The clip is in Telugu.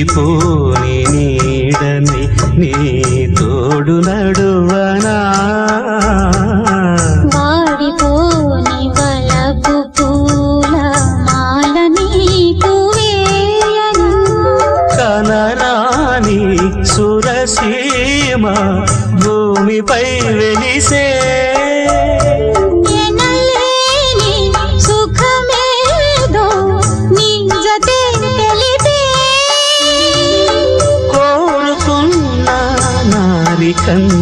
వీడిపోని నీడని నీ తోడు నడువనా వాడిపోని వలపు పూల మాల నీకు వేయను కనరాని సురసీమ భూమిపై వెలిసే ఎనలేని సుఖమేదో నీ జతే తెలిపే కోరుకున్న నారి కన్న